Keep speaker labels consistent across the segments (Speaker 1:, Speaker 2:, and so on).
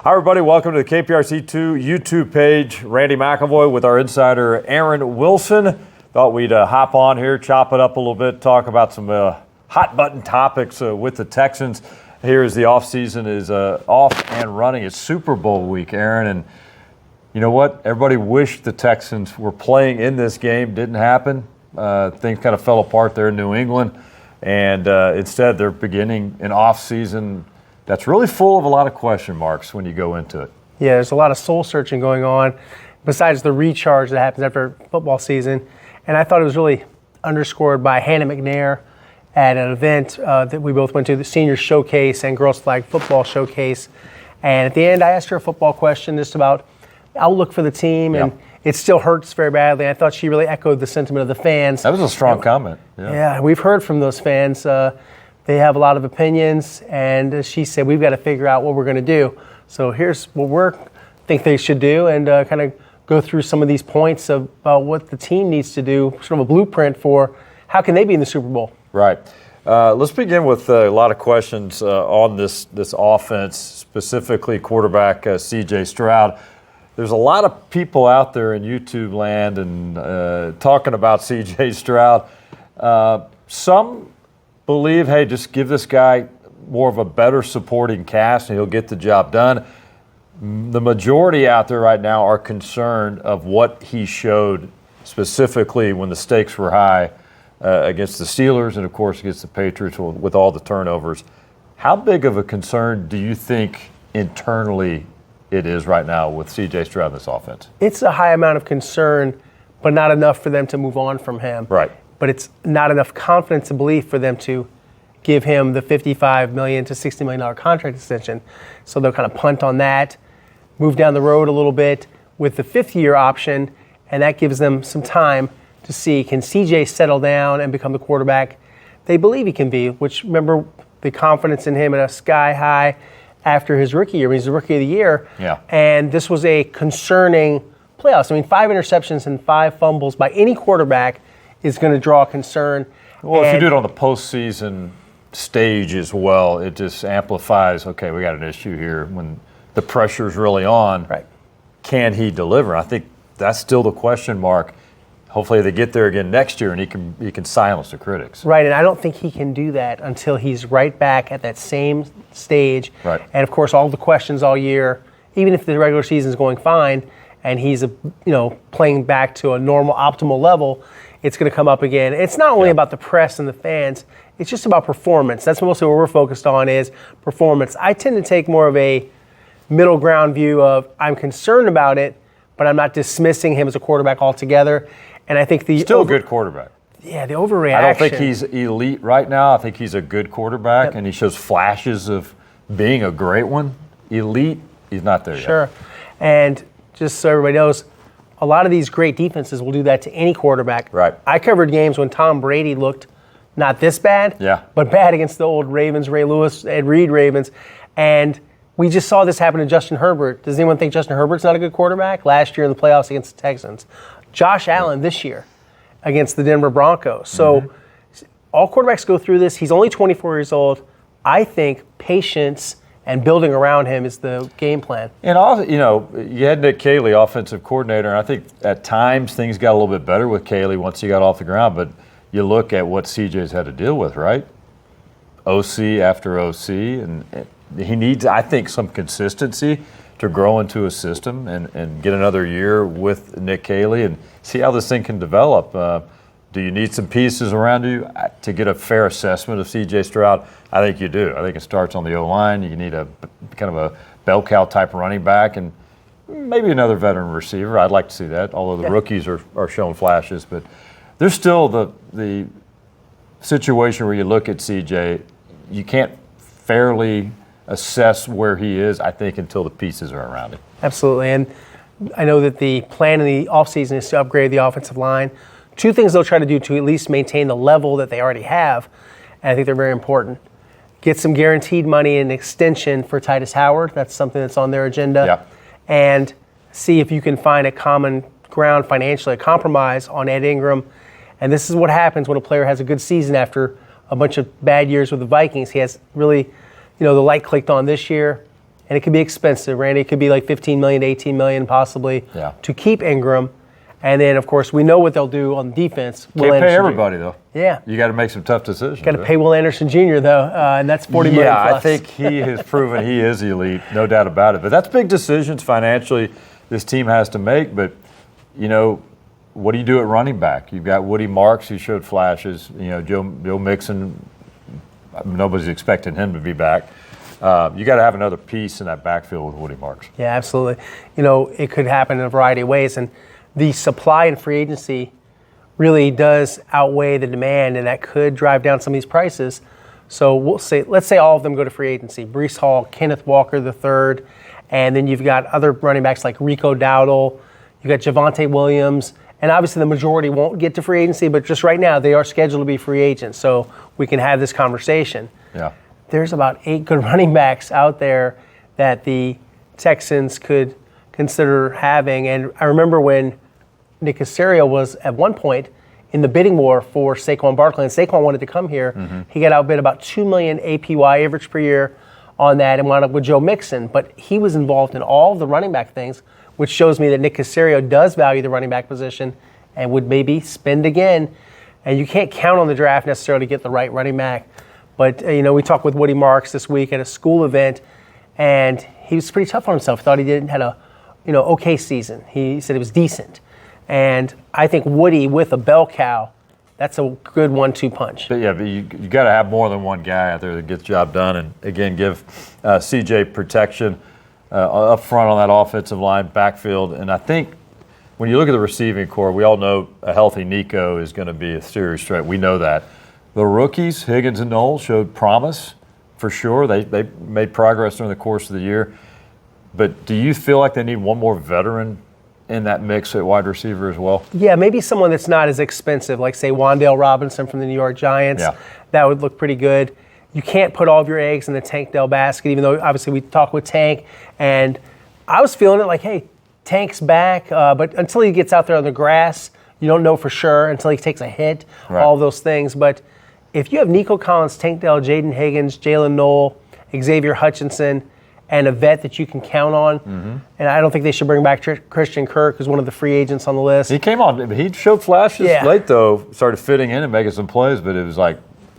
Speaker 1: Hi, everybody. Welcome to the KPRC 2 YouTube page. Randy McIlvoy with our insider, Aaron Wilson. Thought we'd hop on here, chop it up a little bit, talk about some hot-button topics with the Texans. Here as the offseason is off and running. It's Super Bowl week, Aaron. And you know what? Everybody wished the Texans were playing in this game. Didn't happen. Things kind of fell apart there in New England. And instead, they're beginning an offseason that's really full of a lot of question marks when you go into it.
Speaker 2: Yeah, there's a lot of soul searching going on besides the recharge that happens after football season. And I thought it was really underscored by Hannah McNair at an event that we both went to, the Senior Showcase and Girls Flag Football Showcase. And at the end, I asked her a football question just about outlook for the team, and it still hurts very badly. I thought she really echoed the sentiment of the fans.
Speaker 1: That was a strong comment.
Speaker 2: Yeah, we've heard from those fans. They have a lot of opinions, and as she said, we've got to figure out what we're going to do. So here's what we think they should do, and kind of go through some of these points about what the team needs to do, sort of a blueprint for how can they be in the Super Bowl.
Speaker 1: Right. Let's begin with a lot of questions on this offense, specifically quarterback CJ Stroud. There's a lot of people out there in YouTube land and talking about CJ Stroud. Some believe, hey, just give this guy more of a better supporting cast and he'll get the job done. The majority out there right now are concerned of what he showed specifically when the stakes were high against the Steelers and, of course, against the Patriots with all the turnovers. How big of a concern do you think internally it is right now with CJ Stroud in this offense?
Speaker 2: It's a high amount of concern, but not enough for them to move on from him.
Speaker 1: Right.
Speaker 2: But it's not enough confidence and belief for them to give him the $55 million to $60 million contract extension. So they'll kind of punt on that, move down the road a little bit with the fifth-year option, and that gives them some time to see, can CJ settle down and become the quarterback they believe he can be, which, remember, the confidence in him at a sky high after his rookie year. He's the rookie of the year.
Speaker 1: Yeah.
Speaker 2: And this was a concerning playoffs. I mean, 5 interceptions and 5 fumbles by any quarterback is going to draw concern.
Speaker 1: Well, if you do it on the postseason stage as well, it just amplifies, okay, we got an issue here when the pressure's really on.
Speaker 2: Right.
Speaker 1: Can he deliver? I think that's still the question mark. Hopefully they get there again next year and he can silence the critics.
Speaker 2: Right, and I don't think he can do that until he's right back at that same stage.
Speaker 1: Right.
Speaker 2: And, of course, all the questions all year, even if the regular season is going fine and he's playing back to a normal, optimal level, it's going to come up again. It's not only about the press and the fans. It's just about performance. That's mostly what we're focused on is performance. I tend to take more of a middle ground view of I'm concerned about it, but I'm not dismissing him as a quarterback altogether. And I think
Speaker 1: still a good quarterback.
Speaker 2: Yeah, the overreaction.
Speaker 1: I don't think he's elite right now. I think he's a good quarterback, and he shows flashes of being a great one. Elite, he's not there yet.
Speaker 2: Sure. And just so everybody knows, a lot of these great defenses will do that to any quarterback.
Speaker 1: Right.
Speaker 2: I covered games when Tom Brady looked not this bad, but bad against the old Ravens, Ray Lewis, Ed Reed Ravens. And we just saw this happen to Justin Herbert. Does anyone think Justin Herbert's not a good quarterback? Last year in the playoffs against the Texans. Josh Allen this year against the Denver Broncos. So all quarterbacks go through this. He's only 24 years old. I think patience and building around him is the game plan.
Speaker 1: And also, you had Nick Caley, offensive coordinator, and I think at times things got a little bit better with Caley once he got off the ground. But you look at what CJ's had to deal with, right? OC after OC, and he needs, I think, some consistency to grow into a system and get another year with Nick Caley and see how this thing can develop. Do you need some pieces around you to get a fair assessment of CJ Stroud? I think you do. I think it starts on the O-line. You need a kind of a bell cow type running back and maybe another veteran receiver. I'd like to see that, although the rookies are showing flashes. But there's still the situation where you look at CJ, you can't fairly assess where he is, I think, until the pieces are around him.
Speaker 2: Absolutely. And I know that the plan in the offseason is to upgrade the offensive line. 2 things they'll try to do to at least maintain the level that they already have, and I think they're very important. Get some guaranteed money and extension for Titus Howard. That's something that's on their agenda.
Speaker 1: Yeah.
Speaker 2: And see if you can find a common ground financially, a compromise on Ed Ingram. And this is what happens when a player has a good season after a bunch of bad years with the Vikings. He has really, the light clicked on this year. and it could be expensive, Randy. It could be like $15 million to $18 million possibly to keep Ingram. And then, of course, we know what they'll do on defense.
Speaker 1: Can't pay everybody, though.
Speaker 2: Yeah.
Speaker 1: You got to make some tough decisions.
Speaker 2: Got to pay Will Anderson Jr., though, and that's $40 million plus.
Speaker 1: I think he has proven he is elite, no doubt about it. But that's big decisions financially this team has to make. But, what do you do at running back? You've got Woody Marks, who showed flashes. Joe Mixon, nobody's expecting him to be back. You got to have another piece in that backfield with Woody Marks.
Speaker 2: Yeah, absolutely. It could happen in a variety of ways. And the supply in free agency really does outweigh the demand, and that could drive down some of these prices. So let's say all of them go to free agency. Breece Hall, Kenneth Walker III, and then you've got other running backs like Rico Dowdle. You've got Javonte Williams. And obviously the majority won't get to free agency, but just right now they are scheduled to be free agents. So we can have this conversation.
Speaker 1: Yeah.
Speaker 2: There's about 8 good running backs out there that the Texans could consider having. And I remember when Nick Caserio was at one point in the bidding war for Saquon Barkley, and Saquon wanted to come here. Mm-hmm. He got outbid about $2 million APY average per year on that and wound up with Joe Mixon. But he was involved in all of the running back things, which shows me that Nick Caserio does value the running back position and would maybe spend again. And you can't count on the draft necessarily to get the right running back. But, we talked with Woody Marks this week at a school event, and he was pretty tough on himself. Thought he had a, okay season. He said it was decent. And I think Woody with a bell cow, that's a good 1-2 punch.
Speaker 1: But you got to have more than one guy out there that gets the job done. And, again, give CJ protection up front on that offensive line, backfield. And I think when you look at the receiving core, we all know a healthy Nico is going to be a serious threat. We know that. The rookies, Higgins and Knowles, showed promise for sure. They made progress during the course of the year. But do you feel like they need one more veteran in that mix at wide receiver as well?
Speaker 2: Yeah, maybe someone that's not as expensive, like, say, Wan'Dale Robinson from the New York Giants. Yeah. That would look pretty good. You can't put all of your eggs in the Tank Dell basket, even though obviously we talked with Tank. And I was feeling it like, hey, Tank's back. But until he gets out there on the grass, you don't know for sure until he takes a hit, all of those things. But if you have Nico Collins, Tank Dell, Jaden Higgins, Jalen Knoll, Xavier Hutchinson, and a vet that you can count on, and I don't think they should bring back Christian Kirk, who's one of the free agents on the list.
Speaker 1: He came on. He showed flashes late, though, started fitting in and making some plays, but it was like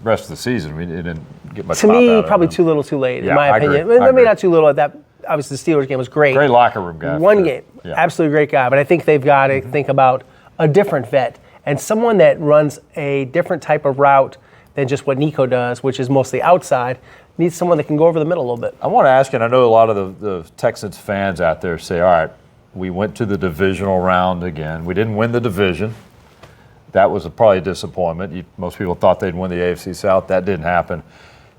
Speaker 1: rest of the season. It didn't get much
Speaker 2: to
Speaker 1: pop
Speaker 2: me,
Speaker 1: out
Speaker 2: probably
Speaker 1: of him.
Speaker 2: Too little too late,
Speaker 1: Yeah,
Speaker 2: in my opinion. Maybe not too little at that. Obviously, the Steelers game was great.
Speaker 1: Great locker room guy.
Speaker 2: One game. Yeah. Absolutely great guy. But I think they've got to think about a different vet and someone that runs a different type of route than just what Nico does, which is mostly outside. Needs someone that can go over the middle a little bit.
Speaker 1: I want to ask you, and I know a lot of the Texans fans out there say, all right, we went to the divisional round again. We didn't win the division. That was probably a disappointment. Most people thought they'd win the AFC South. That didn't happen.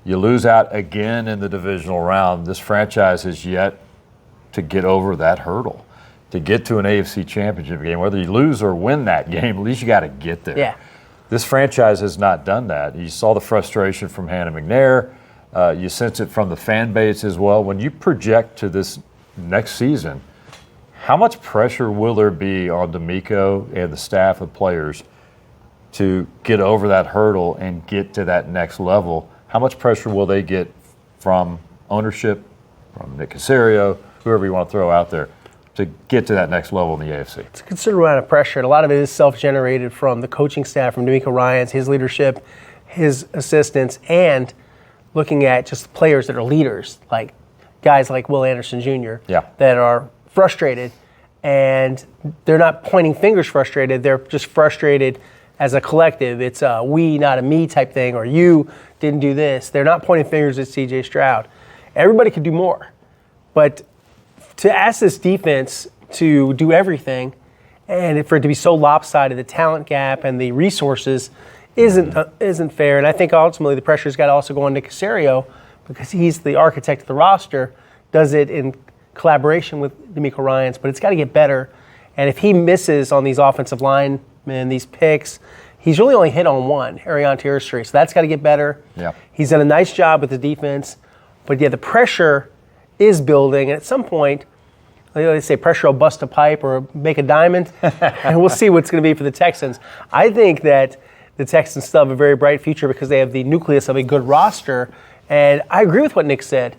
Speaker 1: You lose out again in the divisional round. This franchise has yet to get over that hurdle, to get to an AFC championship game. Whether you lose or win that game, at least you got to get there.
Speaker 2: Yeah.
Speaker 1: This franchise has not done that. You saw the frustration from Hannah McNair. You sense it from the fan base as well. When you project to this next season, how much pressure will there be on D'Amico and the staff of players to get over that hurdle and get to that next level? How much pressure will they get from ownership, from Nick Caserio, whoever you want to throw out there, to get to that next level in the AFC?
Speaker 2: It's a considerable amount of pressure, and a lot of it is self-generated from the coaching staff, from D'Amico Ryans, his leadership, his assistants, and looking at just players that are leaders, like guys like Will Anderson Jr., that are frustrated, and they're not pointing fingers frustrated, they're just frustrated as a collective. It's a we, not a me type thing, or you didn't do this. They're not pointing fingers at CJ Stroud. Everybody could do more. But to ask this defense to do everything, and for it to be so lopsided, the talent gap and the resources isn't fair. And I think ultimately the pressure's got to also go on Nick Caserio, because he's the architect of the roster, does it in collaboration with D'Amico Ryans, but it's got to get better. And if he misses on these offensive linemen, these picks, he's really only hit on one, Arion Tirsri, so that's got to get better.
Speaker 1: Yeah. He's
Speaker 2: done a nice job with the defense, but the pressure is building, and at some point, they say pressure will bust a pipe or make a diamond, and we'll see what's going to be for the Texans. I think that the Texans still have a very bright future because they have the nucleus of a good roster, and I agree with what Nick said.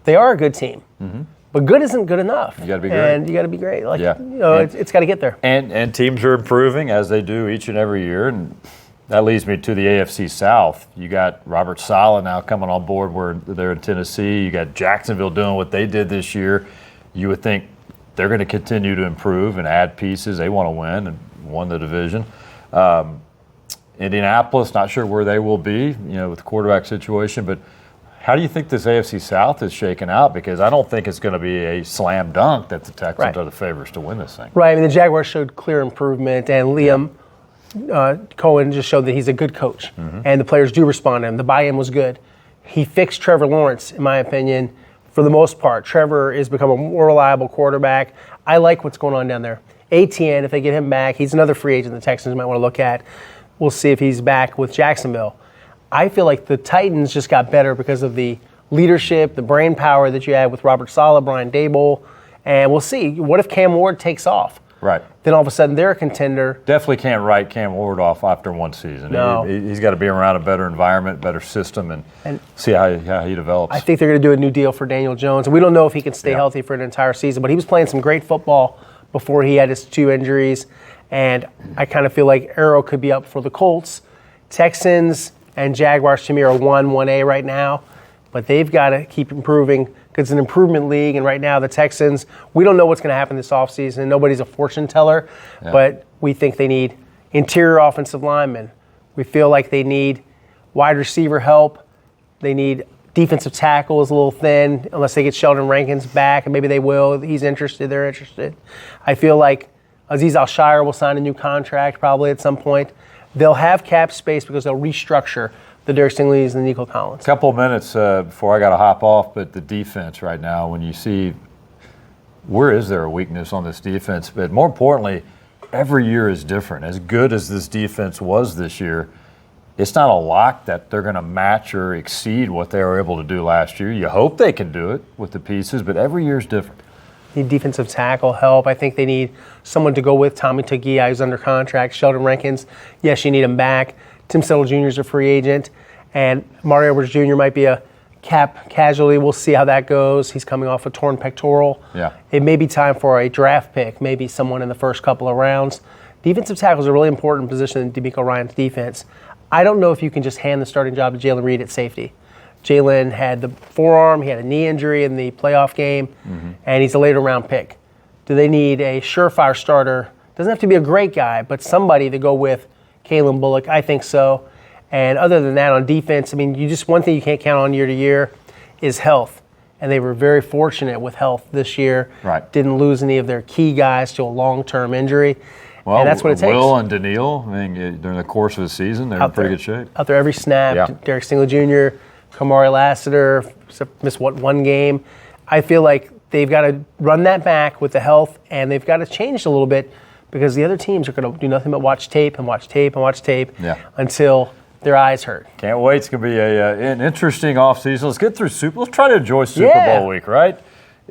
Speaker 2: They are a good team. But good isn't good enough.
Speaker 1: You got to be great.
Speaker 2: And you got to be great. Like,
Speaker 1: yeah.
Speaker 2: It's got to get there.
Speaker 1: And teams are improving as they do each and every year. And that leads me to the AFC South. You got Robert Saleh now coming on board where they're in Tennessee. You got Jacksonville doing what they did this year. You would think they're going to continue to improve and add pieces. They want to win and won the division. Indianapolis, not sure where they will be, with the quarterback situation. But how do you think this AFC South is shaking out? Because I don't think it's going to be a slam dunk that the Texans are the favorites to win this thing.
Speaker 2: Right. I mean, the Jaguars showed clear improvement, and Liam Cohen just showed that he's a good coach, and the players do respond to him. The buy-in was good. He fixed Trevor Lawrence, in my opinion, for the most part. Trevor has become a more reliable quarterback. I like what's going on down there. ATN, if they get him back, he's another free agent the Texans might want to look at. We'll see if he's back with Jacksonville. I feel like the Titans just got better because of the leadership, the brain power that you had with Robert Saleh, Brian Daboll, and we'll see. What if Cam Ward takes off?
Speaker 1: Right.
Speaker 2: Then all of a sudden they're a contender.
Speaker 1: Definitely can't write Cam Ward off after one season.
Speaker 2: No.
Speaker 1: He's got to be around a better environment, better system, and see how he develops.
Speaker 2: I think they're going to do a new deal for Daniel Jones. We don't know if he can stay healthy for an entire season, but he was playing some great football before he had his 2 injuries. And I kind of feel like Arrow could be up for the Colts. Texans and Jaguars to me are 1A right now, but they've got to keep improving because it's an improvement league. And right now the Texans, we don't know what's going to happen this offseason. Nobody's a fortune teller, but we think they need interior offensive linemen. We feel like they need wide receiver help. They need defensive tackle is a little thin unless they get Sheldon Rankins back, and maybe they will. He's interested. They're interested. I feel like Azeez Al-Shire will sign a new contract probably at some point. They'll have cap space because they'll restructure the Derek Stingley's and the Nico Collins.
Speaker 1: A couple of minutes before I got to hop off, but the defense right now, when you see where is there a weakness on this defense, but more importantly, every year is different. As good as this defense was this year, it's not a lock that they're going to match or exceed what they were able to do last year. You hope they can do it with the pieces, but every year is different.
Speaker 2: Need defensive tackle help. I think they need someone to go with Tommy Togiai, who's under contract. Sheldon Rankins, yes, you need him back. Tim Settle Jr. is a free agent. And Mario Edwards Jr. might be a cap casualty. We'll see how that goes. He's coming off a torn pectoral.
Speaker 1: Yeah.
Speaker 2: It may be time for a draft pick, maybe someone in the first couple of rounds. Defensive tackle is a really important position in DeMeco Ryan's defense. I don't know if you can just hand the starting job to Jalen Reed at safety. Jalen had the forearm, he had a knee injury in the playoff game, and he's a later round pick. Do they need a surefire starter? Doesn't have to be a great guy, but somebody to go with Kalen Bullock. I think so. And other than that, on defense, I mean, one thing you can't count on year to year is health. And they were very fortunate with health this year.
Speaker 1: Right.
Speaker 2: Didn't lose any of their key guys to a long-term injury.
Speaker 1: Well,
Speaker 2: and that's what it takes.
Speaker 1: Will and Daniil, I mean, during the course of the season, they're in pretty good shape.
Speaker 2: Out there every snap.
Speaker 1: Yeah.
Speaker 2: Derek Stingley Jr., Kamari Lassiter, missed one game. I feel like they've got to run that back with the health, and they've got to change a little bit because the other teams are going to do nothing but watch tape and watch tape and watch tape until their eyes hurt.
Speaker 1: Can't wait. It's going to be an interesting offseason. Let's get through Let's try to enjoy Super Bowl week, right?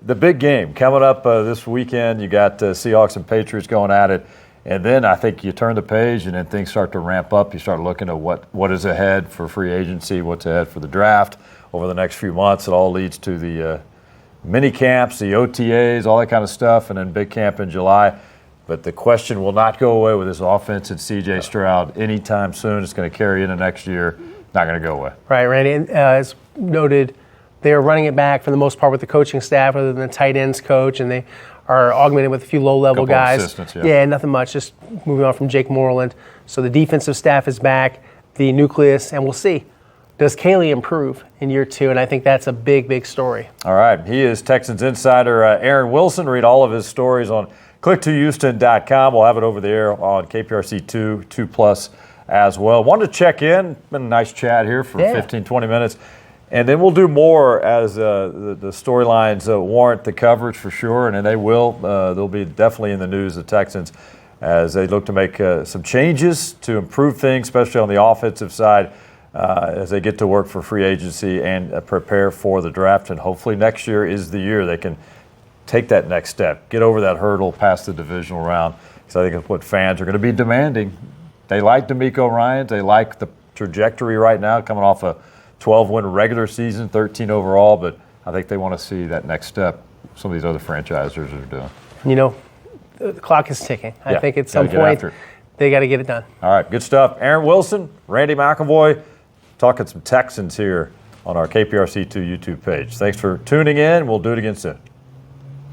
Speaker 1: The big game coming up this weekend. You got Seahawks and Patriots going at it. And then I think you turn the page and then things start to ramp up. You start looking at what is ahead for free agency, what's ahead for the draft over the next few months. It all leads to the mini camps, the OTAs, all that kind of stuff, and then big camp in July. But the question will not go away with this offense and CJ Stroud anytime soon. It's going to carry into next year. Not going to go away.
Speaker 2: Right, Randy. And, as noted, they are running it back for the most part with the coaching staff other than the tight ends coach, and they are augmented with a few low-level guys. Yeah, nothing much, just moving on from Jake Moreland. So the defensive staff is back, the nucleus, and we'll see. Does Caley improve in year 2? And I think that's a big, big story.
Speaker 1: All right. He is Texans insider Aaron Wilson. Read all of his stories on click2houston.com. We'll have it over there on KPRC 2+ as well. Wanted to check in. Been a nice chat here for 15, 20 minutes. And then we'll do more as the storylines warrant the coverage for sure, and they will. They'll be definitely in the news, the Texans, as they look to make some changes to improve things, especially on the offensive side, as they get to work for free agency and prepare for the draft. And hopefully next year is the year they can take that next step, get over that hurdle past the divisional round, because I think it's what fans are going to be demanding. They like DeMeco Ryans. They like the trajectory right now coming off a 12-win regular season, 13 overall, but I think they want to see that next step some of these other franchisers are doing.
Speaker 2: You know, the clock is ticking. I think at some
Speaker 1: gotta
Speaker 2: point they got to get it done.
Speaker 1: All right, good stuff. Aaron Wilson, Randy McIlvoy, talking some Texans here on our KPRC2 YouTube page. Thanks for tuning in. We'll do it again soon.